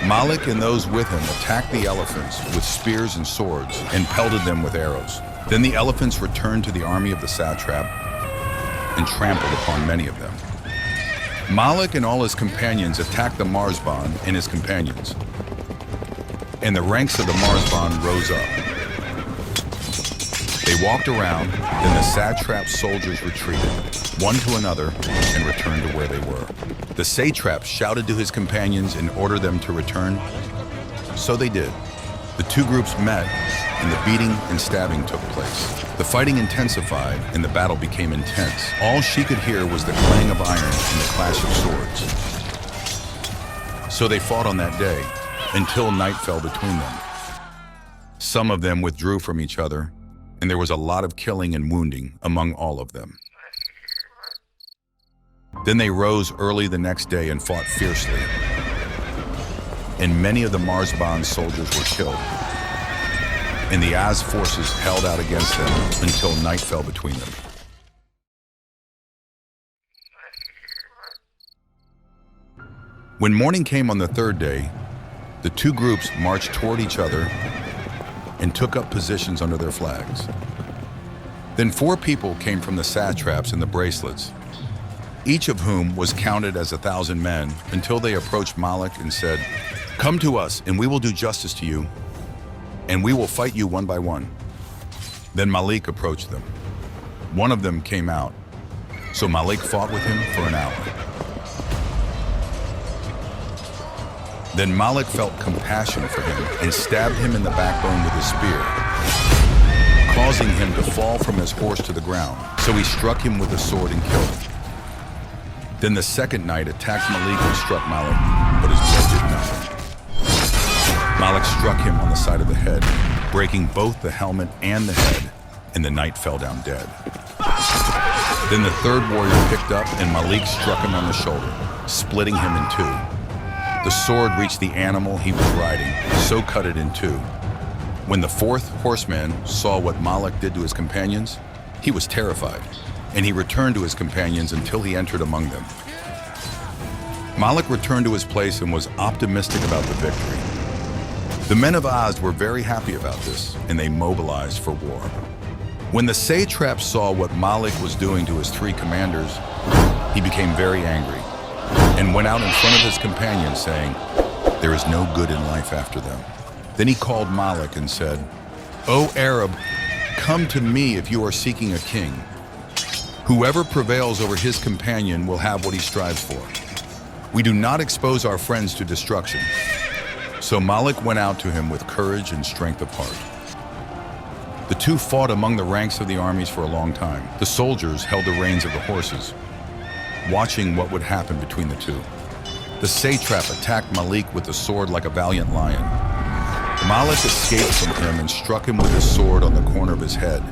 Malik and those with him attacked the elephants with spears and swords and pelted them with arrows. Then the elephants returned to the army of the satrap and trampled upon many of them. Malik and all his companions attacked the Marzban and his companions, and the ranks of the Marzban rose up. They walked around, then the satrap's soldiers retreated, one to another, and returned to where they were. The satrap shouted to his companions and ordered them to return. So they did. The two groups met, and the beating and stabbing took place. The fighting intensified, and the battle became intense. All she could hear was the clang of iron and the clash of swords. So they fought on that day, until night fell between them. Some of them withdrew from each other, and there was a lot of killing and wounding among all of them. Then they rose early the next day and fought fiercely, and many of the Marzban's soldiers were killed, and the Az forces held out against them until night fell between them. When morning came on the third day, the two groups marched toward each other and took up positions under their flags. Then 4 people came from the satraps and the bracelets, each of whom was counted as 1,000 men, until they approached Malik and said, "Come to us, and we will do justice to you, and we will fight you one by one." Then Malik approached them. One of them came out, so Malik fought with him for an hour. Then Malik felt compassion for him and stabbed him in the backbone with his spear, causing him to fall from his horse to the ground. So he struck him with a sword and killed him. Then the second knight attacked Malik and struck Malik, but his blow did nothing. Malik struck him on the side of the head, breaking both the helmet and the head, and the knight fell down dead. Then the third warrior picked up, and Malik struck him on the shoulder, splitting him in 2. The sword reached the animal he was riding, so cut it in 2. When the 4th horseman saw what Malik did to his companions, he was terrified, and he returned to his companions until he entered among them. Malik returned to his place and was optimistic about the victory. The men of Az were very happy about this, and they mobilized for war. When the satrap saw what Malik was doing to his 3 commanders, he became very angry and went out in front of his companions saying, "There is no good in life after them." Then he called Malik and said, "O Arab, come to me if you are seeking a king. Whoever prevails over his companion will have what he strives for. We do not expose our friends to destruction." So Malik went out to him with courage and strength of heart. The two fought among the ranks of the armies for a long time. The soldiers held the reins of the horses, watching what would happen between the two. The satrap attacked Malik with the sword like a valiant lion. Malik escaped from him and struck him with his sword on the corner of his head,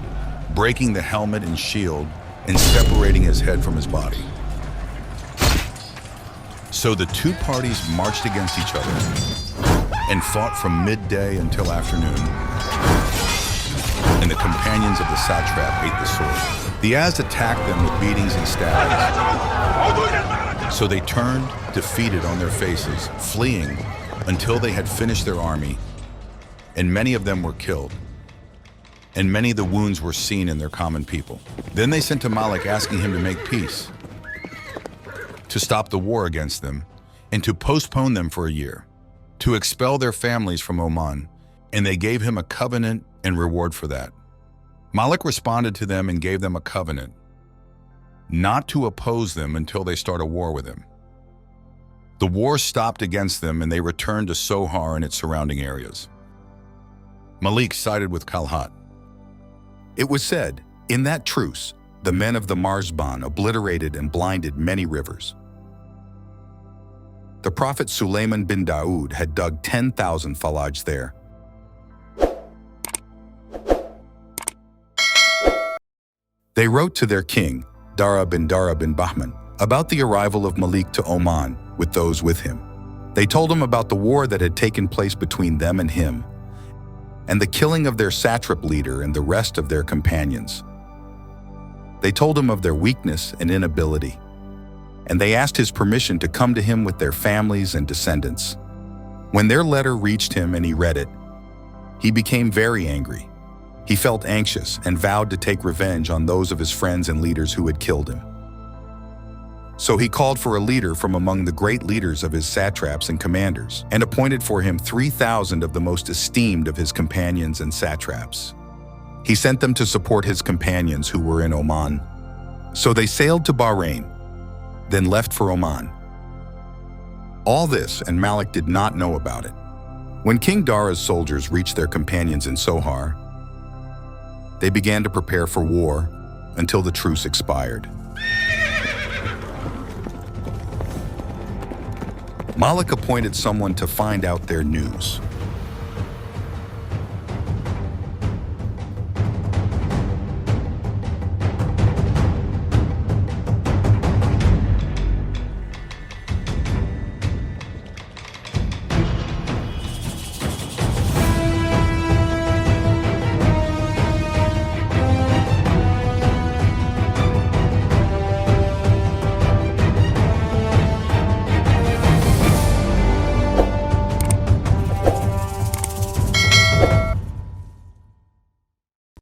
breaking the helmet and shield and separating his head from his body. So the two parties marched against each other and fought from midday until afternoon, and the companions of the satrap ate the sword. The Az attacked them with beatings and stabbings. So they turned, defeated on their faces, fleeing until they had finished their army, and many of them were killed, and many of the wounds were seen in their common people. Then they sent to Malik asking him to make peace, to stop the war against them, and to postpone them for a year, to expel their families from Oman, and they gave him a covenant and reward for that. Malik responded to them and gave them a covenant, not to oppose them until they start a war with him. The war stopped against them, and they returned to Sohar and its surrounding areas. Malik sided with Kalhat. It was said, in that truce, the men of the Marzban obliterated and blinded many rivers. The prophet Suleiman bin Daoud had dug 10,000 falaj there. They wrote to their king, Dara bin Bahman, about the arrival of Malik to Oman with those with him. They told him about the war that had taken place between them and him, and the killing of their satrap leader and the rest of their companions. They told him of their weakness and inability, and they asked his permission to come to him with their families and descendants. When their letter reached him and he read it, he became very angry. He felt anxious and vowed to take revenge on those of his friends and leaders who had killed him. So he called for a leader from among the great leaders of his satraps and commanders, and appointed for him 3,000 of the most esteemed of his companions and satraps. He sent them to support his companions who were in Oman. So they sailed to Bahrain, then left for Oman. All this, and Malik did not know about it. When King Dara's soldiers reached their companions in Sohar, they began to prepare for war until the truce expired. Malik appointed someone to find out their news.